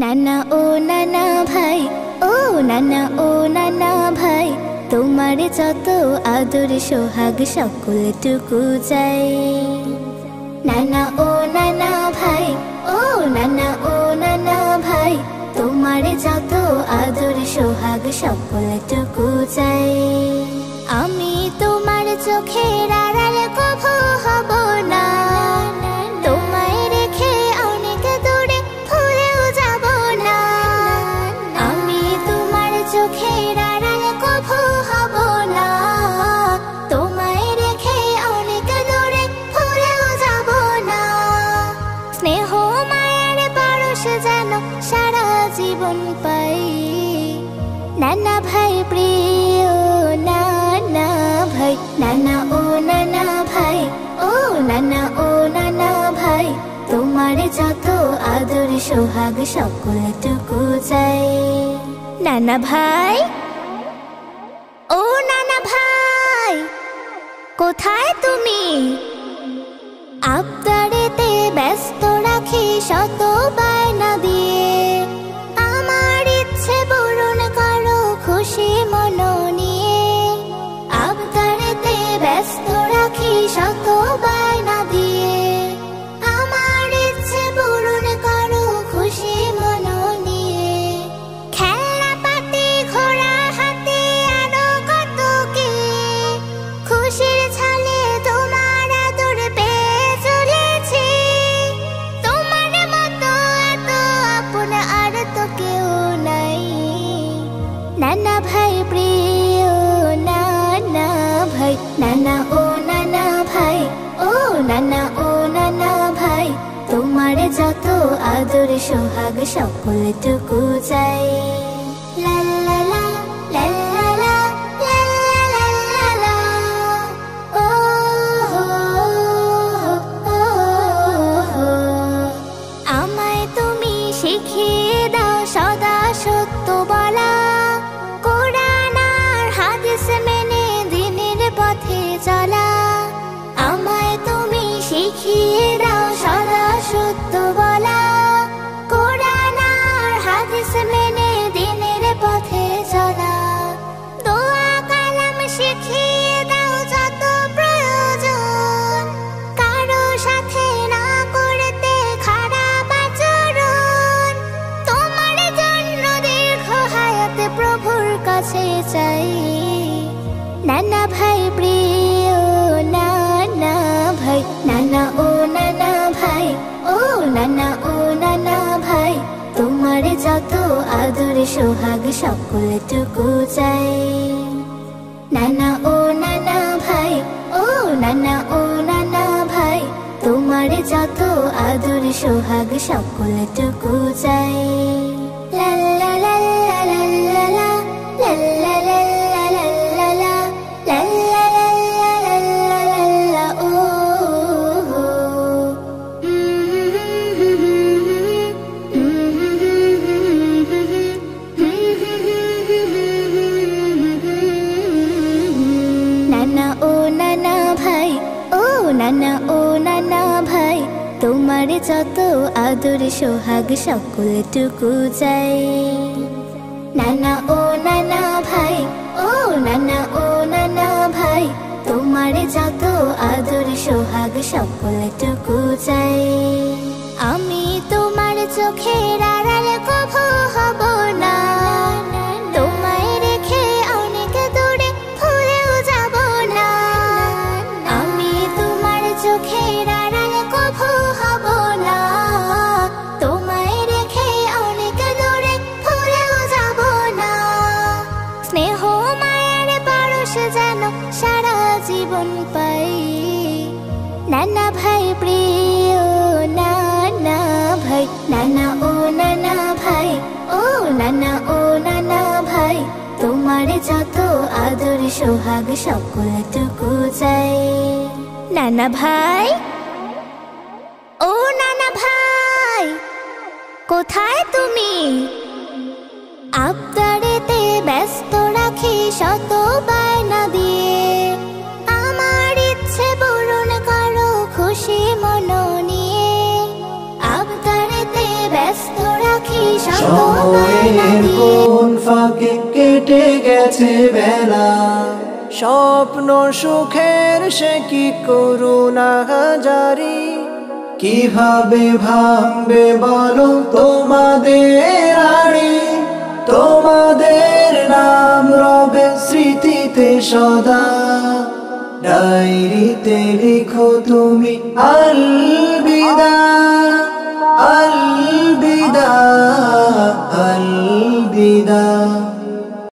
নানা ও নানা ভাই, ও নানা ও নানা ভাই, তোমার যত আদর সোহাগ সকলটুকু চাই। নানা ও নানা ভাই, ও নানা ও নানা ভাই, তোমার যত আদর সোহাগ সকলটুকু চাই। আমি তোমার চোখের আড়াল কভু হব না, তোমায় রেখে অনেক দূরে ভুলেও যাব না। আমি তোমার চোখের আড়াল কভু হব না, তোমায় রেখে অনেক দূরে ভুলেও যাব না। স্নেহ মায়ার পরশ যেন সারা জীবন পাই। নানা ভাই প্রিয় নানা ভাই, নানা ও নানা ভাই, ও নানা ও নানা ভাই, তোমার যত আদর সোহাগ সকলটুকু চাই। নানা ভাই, ও নানা ভাই, কোথায় তুমি? আবদারেতে ব্যস্ত রাখি শত বায়না দিয়ে, আমার ইচ্ছে পূরণ করো খুশি মন নিয়ে। আবদারেতে ব্যস্ত রাখি শত বায়না দিয়ে, আমার ইচ্ছে পূরণ করো খুশি মন নিয়ে। খেলনা পাতি ঘোড়া হাতে আরো কত কি, খুশির ছলে তোমার আদর পেয়ে চলেছি। তোমার মতো এত আপন আর তো কেউ নাই। নানা ভাই প্রিয় নানা ভাই, নানা ও নানা ভাই, ও নানা ও নানা ভাই, তোমার যত আদর সোহাগ সকলটুকু চাই। লা লা লা, লা লা লা, লা লা লা লা, ও হো হো হো। আমায় তুমি শিখিয়ে দাও সদা সত্য বলা, কোরআন আর হাদিস মেনে দিনের পথে চলা। আমায় তুমি শিখিয়ে দাও সদা সত্য বলা, কোরআন আর হাদিস মেনে দিনের পথে চলা। দোয়া কালাম শিখিয়ে দাও যত প্রয়োজন, কারো সাথে না করতে খারাপ আচরণ। তোমার জন্য দীর্ঘ হায়াত প্রভুর কাছে চাই। নানা ভাই প্রিয় নানা ভাই, নানা ও নানা ভাই, ও নানা ও নানা ভাই, তোমার যত আদর সোহাগ সকলটুকু চাই। নানা ও নানা ভাই, ও নানা ও নানা ভাই, তোমার যত আদর সোহাগ সকলটুকু চাই। লা লা লা লা লা লা লা, লা লা লা লা লা লা লা, লা লা লা লা লা লা লা, ও হো। নানা ও নানা ভাই, ও নানা ও নানা ভাই, তোমার যত আদর সোহাগ সকলটুকু চাই। নানা ও নানা ভাই, ও নানা ও নানা ভাই, তোমার যত আদর সোহাগ সকলটুকু চাই। আমি তোমার চোখের আড়াল কভু হব না, তোমায় রেখে অনেক দূরে ভুলেও যাব না। আমি তোমার চোখের আড়াল কভু হব না, তোমায় রেখে অনেক দূরে ভুলেও যাব না। স্নেহ মায়ার পরশ যেন সারা জীবন পাই। নানা ভাই প্রিয় নানা ভাই, নানা ও নানা ভাই, ও নানা ও নানা ভাই, তোমার যত আদর সোহাগ সকলটুকু চাই। নানা ভাই, ও নানা ভাই, কোথায় তুমি? আবদারেতে ব্যস্ত রাখি শত বায়না দিয়ে, আমার ইচ্ছে পূরণ করো খুশি মন নিয়ে। আবদারেতে ব্যস্ত রাখি শত দিনের কোন ফাঁকে কেটে গেছে বেলা। স্বপ্ন সুখের সে কি করুণা জারি, কিভাবে ভাঙবে বলো তোমাদের আড়ি। তোমাদের নাম রবে স্মৃতিতে সদা, ডায়েরিতে লিখো তুমি আলবিদা, আলবিদা, আলবিদা।